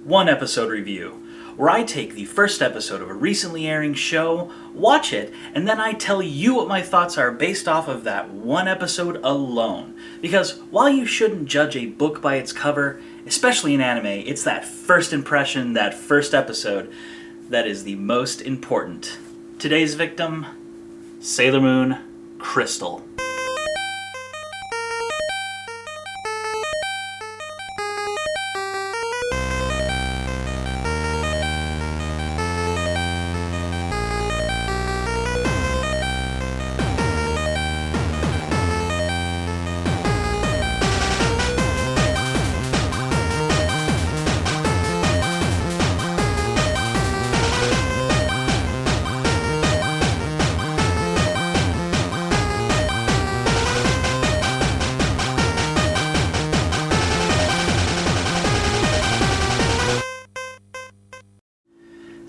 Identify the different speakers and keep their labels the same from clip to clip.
Speaker 1: one episode review, where I take the first episode of a recently airing show, watch it, and then I tell you what my thoughts are based off of that one episode alone. Because while you shouldn't judge a book by its cover, especially in anime, it's that first impression, that first episode, that is the most important. Today's victim, Sailor Moon Crystal.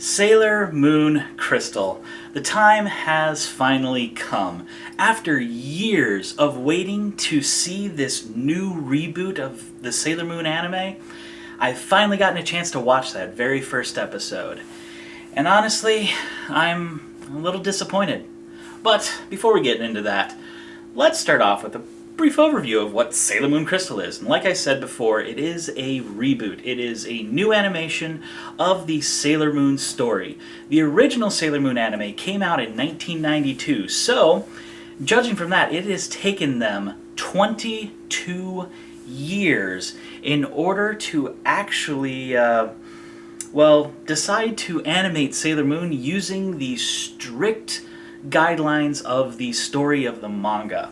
Speaker 1: Sailor Moon Crystal. The time has finally come. After years of waiting to see this new reboot of the Sailor Moon anime, I've finally gotten a chance to watch that very first episode. And honestly, I'm a little disappointed. But before we get into that, let's start off with a brief overview of what Sailor Moon Crystal is. And like I said before, it is a reboot. It is a new animation of the Sailor Moon story. The original Sailor Moon anime came out in 1992, so judging from that, it has taken them 22 years in order to actually, decide to animate Sailor Moon using the strict guidelines of the story of the manga.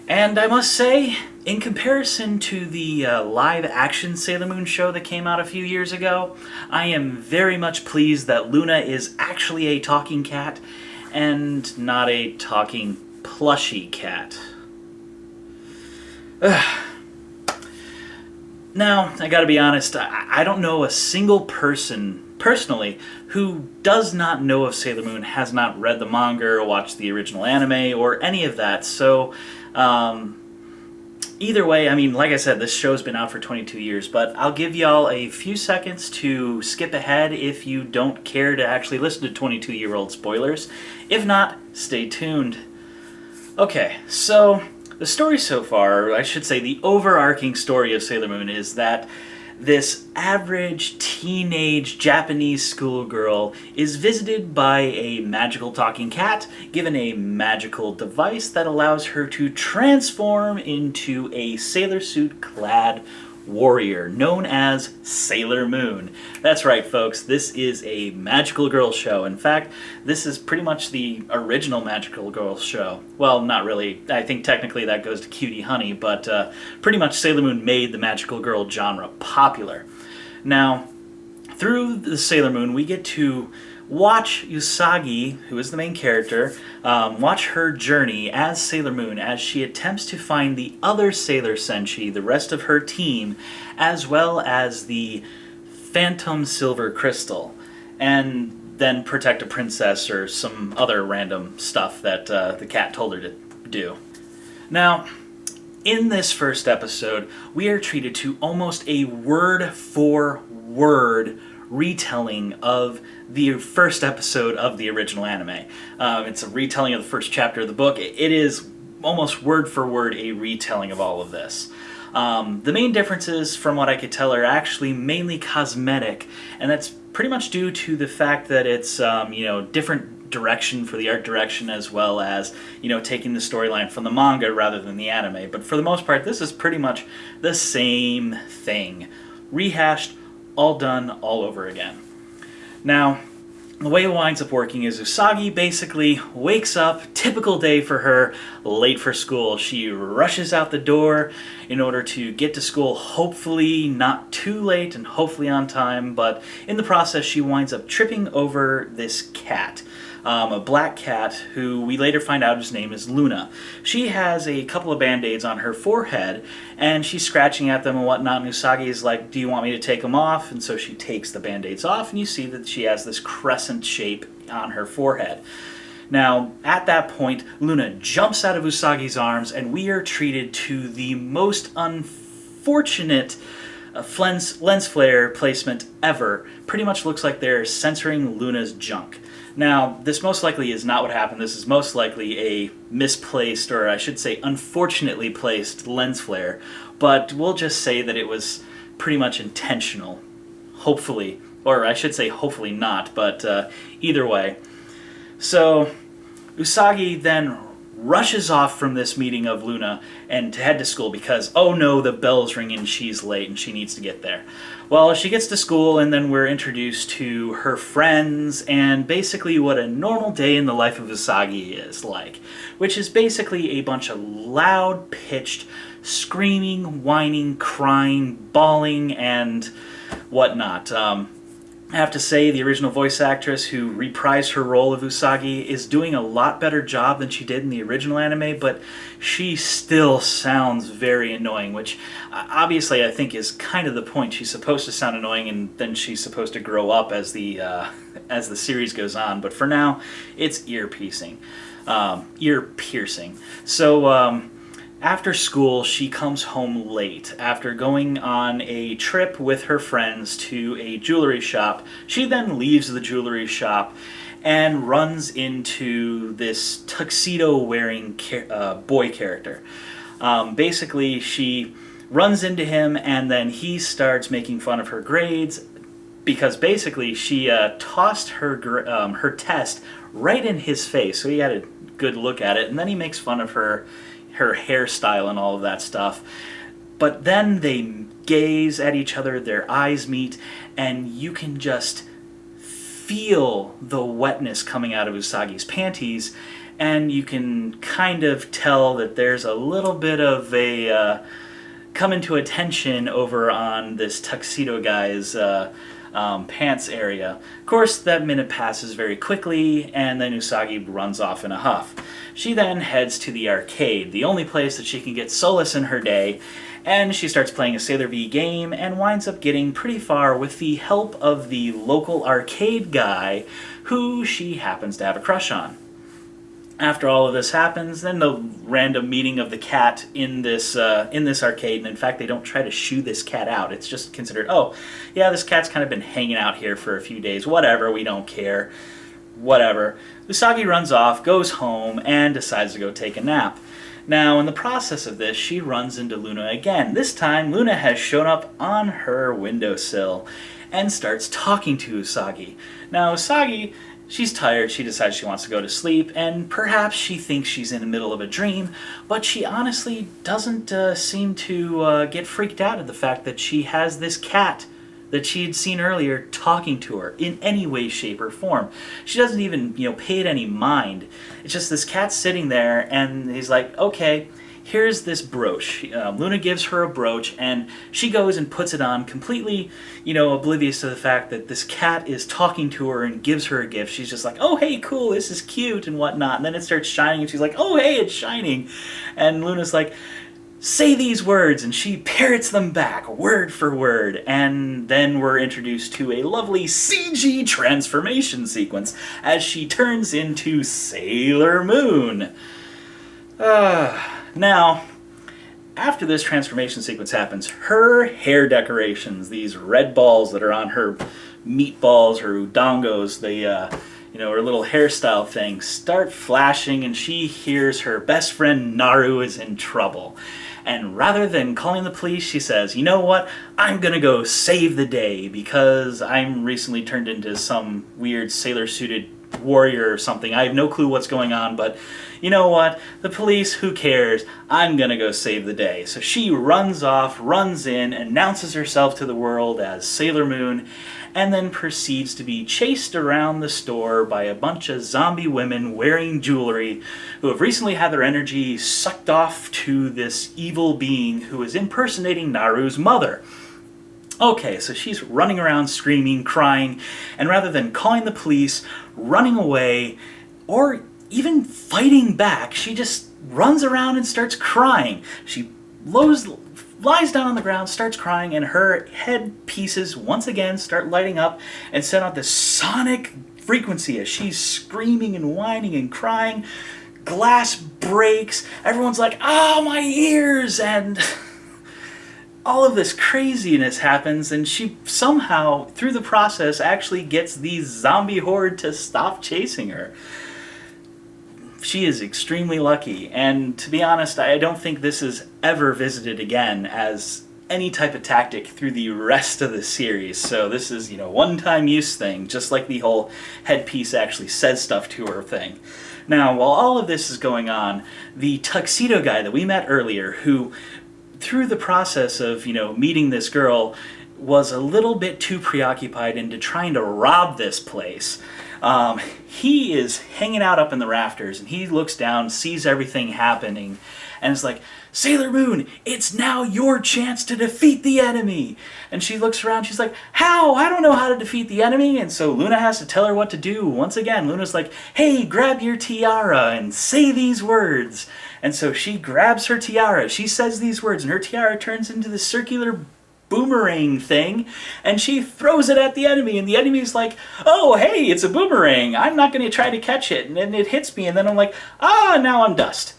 Speaker 1: And I must say, in comparison to the live-action Sailor Moon show that came out a few years ago, I am very much pleased that Luna is actually a talking cat and not a talking plushy cat. Now, I gotta be honest, I don't know a single person personally who does not know of Sailor Moon, has not read the manga or watched the original anime or any of that, so either way, I mean, like I said, this show's been out for 22 years, but I'll give y'all a few seconds to skip ahead if you don't care to actually listen to 22-year-old spoilers. If not, stay tuned. Okay, so the story so far, or I should say the overarching story of Sailor Moon, is that this average teenage Japanese schoolgirl is visited by a magical talking cat, given a magical device that allows her to transform into a sailor suit clad warrior known as Sailor Moon. That's right, folks, this is a magical girl show. In fact, this is pretty much the original magical girl show. Well, not really. I think technically that goes to Cutie Honey, but pretty much Sailor Moon made the magical girl genre popular. Now, through the Sailor Moon, we get to watch Usagi, who is the main character, watch her journey as Sailor Moon as she attempts to find the other Sailor Senshi, the rest of her team, as well as the Phantom Silver Crystal, and then protect a princess or some other random stuff that the cat told her to do. Now, in this first episode, we are treated to almost a word-for-word retelling of the first episode of the original anime. It's a retelling of the first chapter of the book. It is almost word for word a retelling of all of this. The main differences, from what I could tell, are actually mainly cosmetic, and that's pretty much due to the fact that it's different direction for the art direction, as well as taking the storyline from the manga rather than the anime. But for the most part, this is pretty much the same thing, rehashed, all done all over again. Now, the way it winds up working is Usagi basically wakes up, typical day for her, late for school. She rushes out the door in order to get to school, hopefully not too late and hopefully on time, but in the process she winds up tripping over this cat. A black cat who we later find out his name is Luna. She has a couple of band-aids on her forehead, and she's scratching at them and whatnot, and Usagi is like, do you want me to take them off? And so she takes the band-aids off, and you see that she has this crescent shape on her forehead. Now, at that point, Luna jumps out of Usagi's arms, and we are treated to the most unfortunate lens flare placement ever. Pretty much looks like they're censoring Luna's junk. Now, this most likely is not what happened. This is most likely a misplaced, or I should say unfortunately placed, lens flare. But we'll just say that it was pretty much intentional. Hopefully. Or I should say hopefully not, but either way. So, Usagi then rushes off from this meeting of Luna and to head to school because, oh no, the bell's ringing, she's late and she needs to get there. Well, she gets to school and then we're introduced to her friends and basically what a normal day in the life of Usagi is like, which is basically a bunch of loud-pitched, screaming, whining, crying, bawling, and whatnot. I have to say, the original voice actress who reprised her role of Usagi is doing a lot better job than she did in the original anime, but she still sounds very annoying, which obviously I think is kind of the point. She's supposed to sound annoying, and then she's supposed to grow up as the series goes on. But for now, it's ear-piercing. So, after school, she comes home late. After going on a trip with her friends to a jewelry shop, she then leaves the jewelry shop and runs into this tuxedo-wearing boy character. Basically, she runs into him, and then he starts making fun of her grades because basically she tossed her test right in his face, so he had a good look at it, and then he makes fun of her hairstyle and all of that stuff. But then they gaze at each other, their eyes meet, and you can just feel the wetness coming out of Usagi's panties, and you can kind of tell that there's a little bit of a coming to attention over on this tuxedo guy's pants area. Of course, that minute passes very quickly, and then Usagi runs off in a huff. She then heads to the arcade, the only place that she can get solace in her day, and she starts playing a Sailor V game and winds up getting pretty far with the help of the local arcade guy who she happens to have a crush on. After all of this happens, then the random meeting of the cat in this arcade, and in fact they don't try to shoo this cat out. It's just considered, oh, yeah, this cat's kind of been hanging out here for a few days, whatever, we don't care, whatever. Usagi runs off, goes home, and decides to go take a nap. Now, in the process of this, she runs into Luna again. This time, Luna has shown up on her windowsill and starts talking to Usagi. Now, Usagi, she's tired, she decides she wants to go to sleep, and perhaps she thinks she's in the middle of a dream, but she honestly doesn't seem to get freaked out at the fact that she has this cat that she had seen earlier talking to her in any way, shape, or form. She doesn't even, pay it any mind. It's just this cat sitting there, and he's like, okay, here's this brooch. Luna gives her a brooch, and she goes and puts it on, completely, oblivious to the fact that this cat is talking to her and gives her a gift. She's just like, oh, hey, cool, this is cute, and whatnot. And then it starts shining, and she's like, oh, hey, it's shining. And Luna's like, say these words, and she parrots them back, word for word. And then we're introduced to a lovely CG transformation sequence as she turns into Sailor Moon. Now, after this transformation sequence happens, her hair decorations, these red balls that are on her meatballs, her udangos, her little hairstyle thing, start flashing, and she hears her best friend Naru is in trouble. And rather than calling the police, she says, you know what, I'm gonna go save the day because I'm recently turned into some weird sailor-suited warrior or something. I have no clue what's going on, but you know what? The police, who cares? I'm gonna go save the day. So she runs off, runs in, announces herself to the world as Sailor Moon, and then proceeds to be chased around the store by a bunch of zombie women wearing jewelry who have recently had their energy sucked off to this evil being who is impersonating Naru's mother. Okay, so she's running around screaming, crying, and rather than calling the police, running away, or even fighting back, she just runs around and starts crying. She lies down on the ground, starts crying, and her head pieces once again start lighting up and send out this sonic frequency as she's screaming and whining and crying. Glass breaks, everyone's like, oh, my ears, and all of this craziness happens, and she somehow, through the process, actually gets the zombie horde to stop chasing her. She is extremely lucky, and to be honest, I don't think this is ever visited again as any type of tactic through the rest of the series. So this is, one-time use thing, just like the whole headpiece actually says stuff to her thing. Now, while all of this is going on, the tuxedo guy that we met earlier, who, through the process of, meeting this girl, was a little bit too preoccupied into trying to rob this place. He is hanging out up in the rafters, and he looks down, sees everything happening, and is like, "Sailor Moon, it's now your chance to defeat the enemy!" And she looks around, she's like, "How? I don't know how to defeat the enemy!" And so Luna has to tell her what to do. Once again, Luna's like, "Hey, grab your tiara and say these words." And so she grabs her tiara, she says these words, and her tiara turns into this circular boomerang thing, and she throws it at the enemy, and the enemy's like, "Oh, hey, it's a boomerang. I'm not going to try to catch it." And then it hits me, and then I'm like, now I'm dust.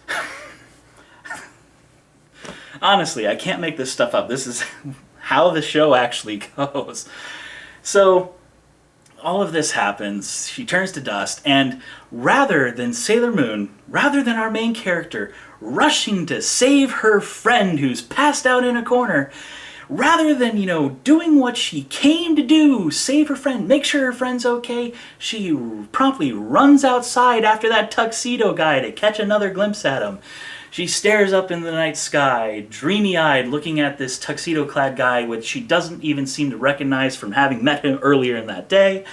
Speaker 1: Honestly, I can't make this stuff up. This is how the show actually goes. So, all of this happens, she turns to dust, and rather than Sailor Moon, rather than our main character rushing to save her friend who's passed out in a corner, rather than, doing what she came to do, save her friend, make sure her friend's okay, she promptly runs outside after that tuxedo guy to catch another glimpse at him. She stares up in the night sky, dreamy-eyed, looking at this tuxedo-clad guy, which she doesn't even seem to recognize from having met him earlier in that day.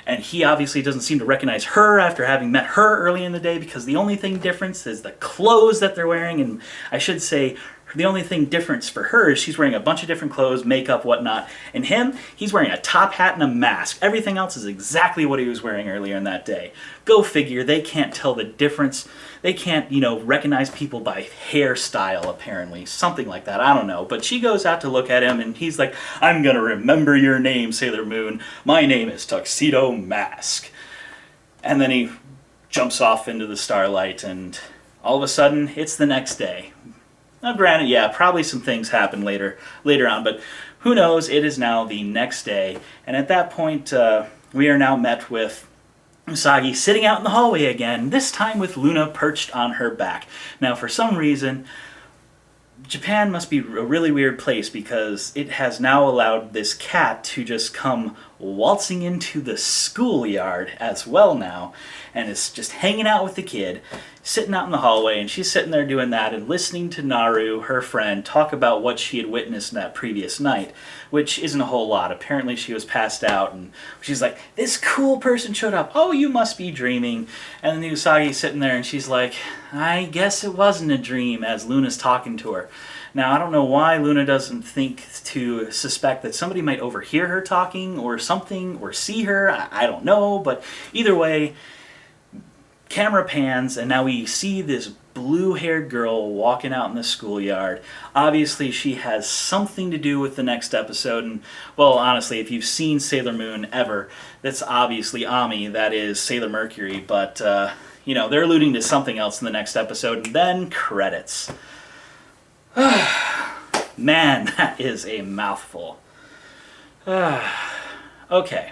Speaker 1: And he obviously doesn't seem to recognize her after having met her early in the day, because the only thing difference is the clothes that they're wearing, and I should say, the only thing difference for her is she's wearing a bunch of different clothes, makeup, whatnot. And him, he's wearing a top hat and a mask. Everything else is exactly what he was wearing earlier in that day. Go figure, they can't tell the difference. They can't, recognize people by hairstyle, apparently. Something like that, I don't know. But she goes out to look at him, and he's like, "I'm gonna remember your name, Sailor Moon. My name is Tuxedo Mask." And then he jumps off into the starlight, and all of a sudden, it's the next day. Now, granted, yeah, probably some things happen later on, but who knows? It is now the next day, and at that point, we are now met with Usagi sitting out in the hallway again, this time with Luna perched on her back. Now, for some reason, Japan must be a really weird place, because it has now allowed this cat to just come waltzing into the schoolyard as well now, and is just hanging out with the kid, sitting out in the hallway, and she's sitting there doing that and listening to Naru, her friend, talk about what she had witnessed that previous night, which isn't a whole lot. Apparently she was passed out, and she's like, "This cool person showed up. Oh, you must be dreaming." And then Usagi's sitting there, and she's like, "I guess it wasn't a dream," as Luna's talking to her. Now, I don't know why Luna doesn't think to suspect that somebody might overhear her talking or something, or see her. I don't know, but either way, camera pans, and now we see this blue-haired girl walking out in the schoolyard. Obviously, she has something to do with the next episode, and, well, honestly, if you've seen Sailor Moon ever, that's obviously Ami, that is Sailor Mercury, but, they're alluding to something else in the next episode, and then credits. Man, that is a mouthful. Okay.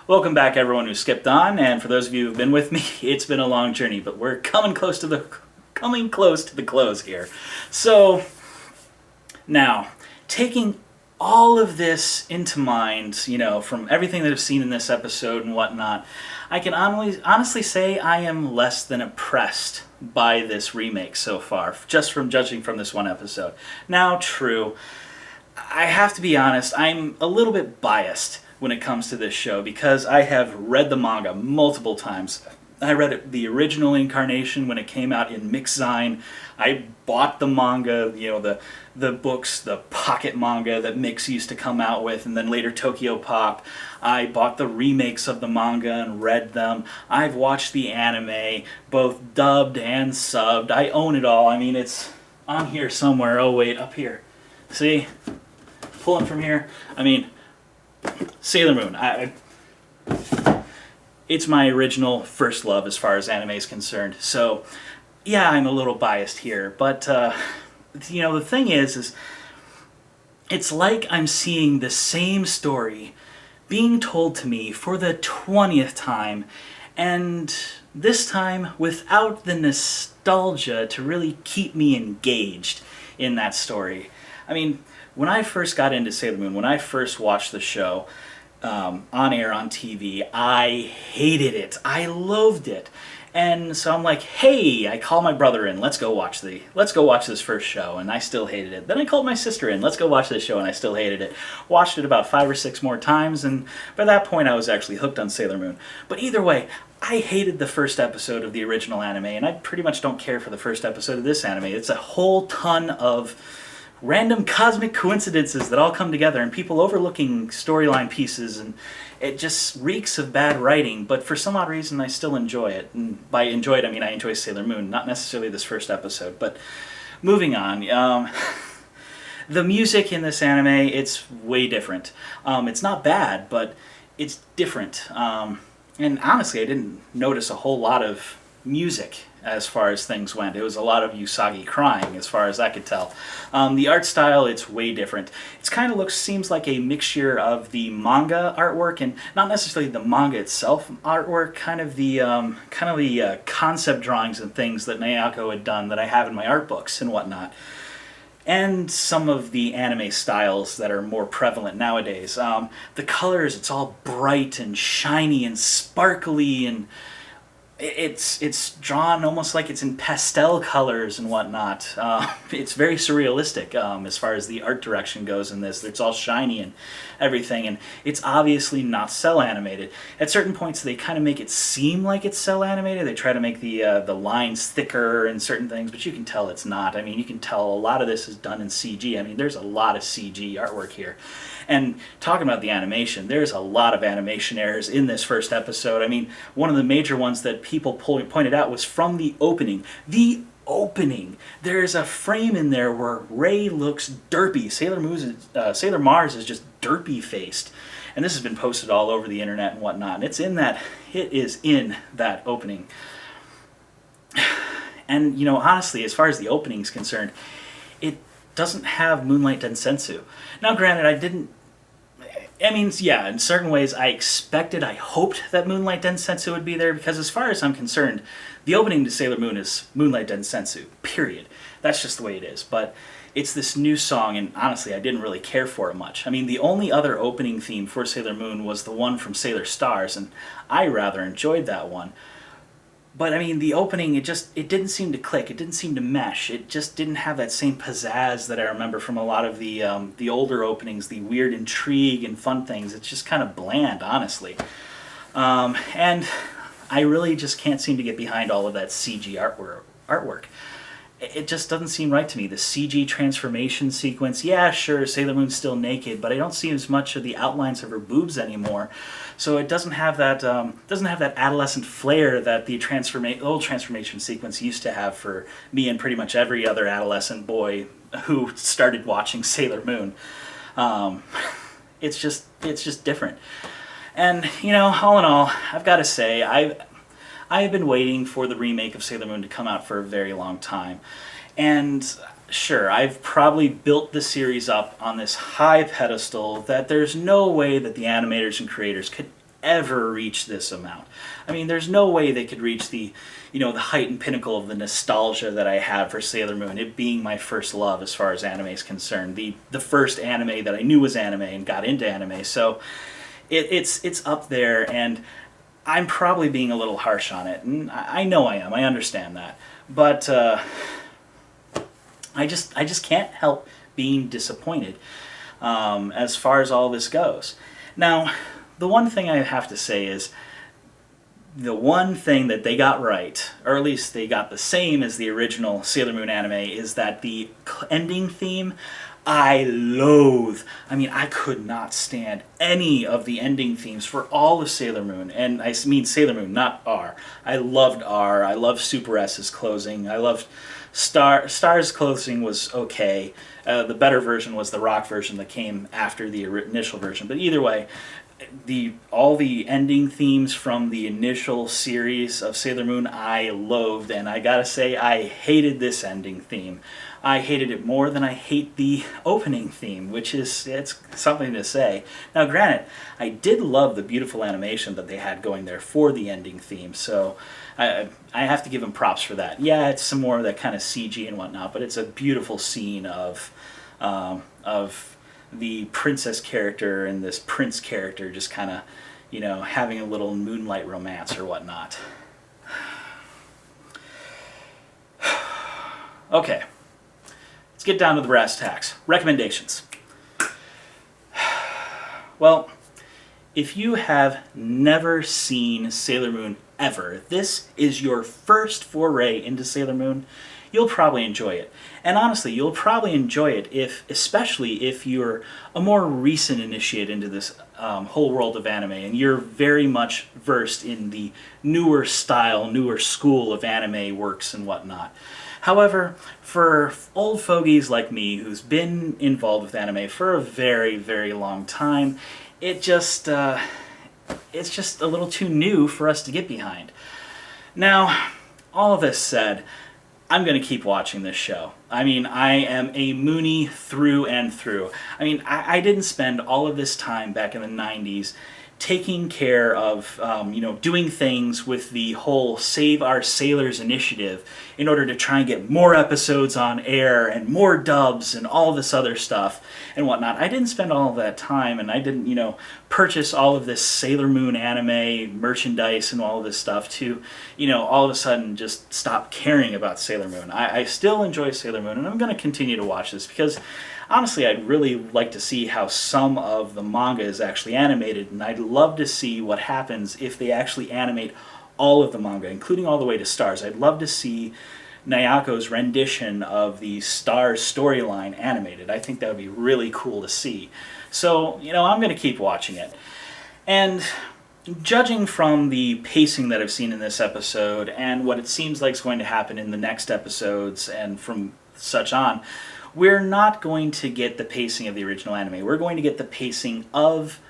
Speaker 1: Welcome back, everyone who skipped on, and for those of you who've been with me, it's been a long journey, but we're coming close to the close here. So, now, taking all of this into mind, from everything that I've seen in this episode and whatnot, I can honestly say I am less than impressed by this remake so far, just from judging from this one episode. Now, true, I have to be honest, I'm a little bit biased when it comes to this show, because I have read the manga multiple times. I read it, the original incarnation when it came out in Mixzine. I bought the manga, the books, the pocket manga that Mix used to come out with, and then later Tokyo Pop. I bought the remakes of the manga and read them. I've watched the anime, both dubbed and subbed. I own it all. I mean, it's on here somewhere. Oh, wait, up here. See? Pulling from here. I mean, Sailor Moon. It's my original first love as far as anime is concerned. So, yeah, I'm a little biased here. But, the thing is It's like I'm seeing the same story being told to me for the 20th time, and this time without the nostalgia to really keep me engaged in that story. I mean, when I first got into Sailor Moon, when I first watched the show on air on TV, I hated it. I loathed it. And so I'm like, hey, I call my brother in, let's go watch this first show, and I still hated it. Then I called my sister in, let's go watch this show, and I still hated it. Watched it about 5 or 6 more times, and by that point I was actually hooked on Sailor Moon. But either way, I hated the first episode of the original anime, and I pretty much don't care for the first episode of this anime. It's a whole ton of random cosmic coincidences that all come together and people overlooking storyline pieces, and it just reeks of bad writing, but for some odd reason I still enjoy it. And by enjoy it, I mean I enjoy Sailor Moon, not necessarily this first episode. But moving on, the music in this anime, it's way different. It's not bad, but it's different. And honestly, I didn't notice a whole lot of music as far as things went. It was a lot of Usagi crying, as far as I could tell. The art style, it's way different. It's kind of seems like a mixture of the manga artwork and not necessarily the manga itself artwork, kind of the concept drawings and things that Naoko had done that I have in my art books and whatnot. And some of the anime styles that are more prevalent nowadays. The colors, it's all bright and shiny and sparkly, and it's drawn almost like it's in pastel colors and whatnot. It's very surrealistic as far as the art direction goes in this. It's all shiny and everything, and it's obviously not cell animated. At certain points, they kind of make it seem like it's cell animated. They try to make the lines thicker and certain things, but you can tell it's not. I mean, you can tell a lot of this is done in CG. I mean, there's a lot of CG artwork here. And talking about the animation, there's a lot of animation errors in this first episode. I mean, one of the major ones that people pointed out was from the opening. The opening. There's a frame in there where Ray looks derpy. Sailor Mars is just derpy faced. And this has been posted all over the internet and whatnot. And it is in that opening. And, honestly, as far as the opening is concerned, it doesn't have Moonlight Densetsu. Now, granted, in certain ways I hoped that Moonlight Densetsu would be there, because as far as I'm concerned, the opening to Sailor Moon is Moonlight Densetsu, period. That's just the way it is. But it's this new song, and honestly, I didn't really care for it much. I mean, the only other opening theme for Sailor Moon was the one from Sailor Stars, and I rather enjoyed that one. But I mean, the opening, it didn't seem to click. It didn't seem to mesh. It just didn't have that same pizzazz that I remember from a lot of the older openings, the weird intrigue and fun things. It's just kind of bland, honestly. And I really just can't seem to get behind all of that CG artwork. It just doesn't seem right to me. The CG transformation sequence, yeah, sure, Sailor Moon's still naked, but I don't see as much of the outlines of her boobs anymore. So it doesn't have that adolescent flair that the old transformation sequence used to have for me and pretty much every other adolescent boy who started watching Sailor Moon. It's just different. And all in all, I've got to say, I have been waiting for the remake of Sailor Moon to come out for a very long time. And sure, I've probably built the series up on this high pedestal that there's no way that the animators and creators could ever reach this amount. I mean, there's no way they could reach the height and pinnacle of the nostalgia that I have for Sailor Moon, it being my first love as far as anime is concerned. The first anime that I knew was anime and got into anime. So it's up there, and I'm probably being a little harsh on it, and I know I am. I understand that, but I just can't help being disappointed as far as all this goes. Now, the one thing I have to say is the one thing that they got right, or at least they got the same as the original Sailor Moon anime, is that the ending theme I loathe. I mean, I could not stand any of the ending themes for all of Sailor Moon. And I mean Sailor Moon, not R. I loved R. I loved Super S's closing. I loved Star's closing was okay. The better version was the rock version that came after the initial version. But either way, all the ending themes from the initial series of Sailor Moon I loathed, and I gotta say I hated this ending theme. I hated it more than I hate the opening theme, which is, it's something to say. Now granted, I did love the beautiful animation that they had going there for the ending theme, so I have to give them props for that. Yeah, it's some more of that kind of CG and whatnot, but it's a beautiful scene of the princess character and this prince character just kind of, having a little moonlight romance or whatnot. Okay, let's get down to the brass tacks. Recommendations. Well, if you have never seen Sailor Moon ever, if this is your first foray into Sailor Moon, you'll probably enjoy it. And honestly, you'll probably enjoy it especially if you're a more recent initiate into this whole world of anime, and you're very much versed in the newer style, newer school of anime works and whatnot. However, for old fogies like me, who's been involved with anime for a very, very long time, it's just a little too new for us to get behind. Now, all of this said, I'm going to keep watching this show. I mean, I am a Moonie through and through. I mean, I didn't spend all of this time back in the 90s taking care of, doing things with the whole Save Our Sailors initiative in order to try and get more episodes on air and more dubs and all this other stuff and whatnot. I didn't spend all of that time, and I didn't, purchase all of this Sailor Moon anime merchandise and all of this stuff to, all of a sudden just stop caring about Sailor Moon. I still enjoy Sailor Moon, and I'm going to continue to watch this because honestly, I'd really like to see how some of the manga is actually animated, and I'd love to see what happens if they actually animate all of the manga, including all the way to Stars. I'd love to see Nayako's rendition of the Stars storyline animated. I think that would be really cool to see. So, I'm going to keep watching it. And judging from the pacing that I've seen in this episode and what it seems like is going to happen in the next episodes and from such on, we're not going to get the pacing of the original anime. We're going to get the pacing of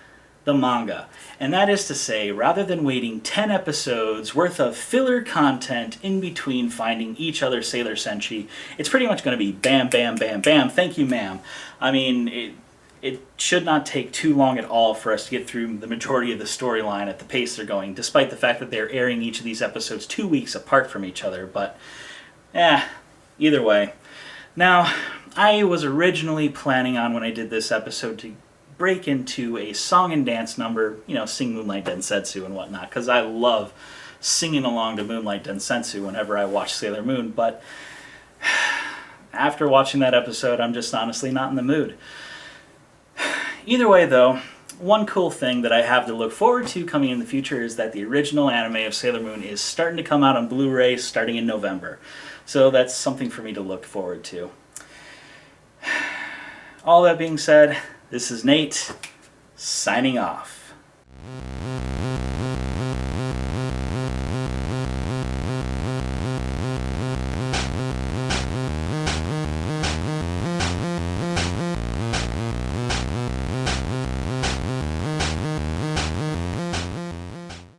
Speaker 1: the manga. And that is to say, rather than waiting 10 episodes worth of filler content in between finding each other Sailor Senshi, it's pretty much going to be bam, bam, bam, bam, thank you, ma'am. I mean, it should not take too long at all for us to get through the majority of the storyline at the pace they're going, despite the fact that they're airing each of these episodes 2 weeks apart from each other. But, either way. Now, I was originally planning on, when I did this episode, to break into a song and dance number, sing Moonlight Densetsu and whatnot, because I love singing along to Moonlight Densetsu whenever I watch Sailor Moon, but after watching that episode, I'm just honestly not in the mood. Either way, though, one cool thing that I have to look forward to coming in the future is that the original anime of Sailor Moon is starting to come out on Blu-ray starting in November. So that's something for me to look forward to. All that being said, this is Nate, signing off.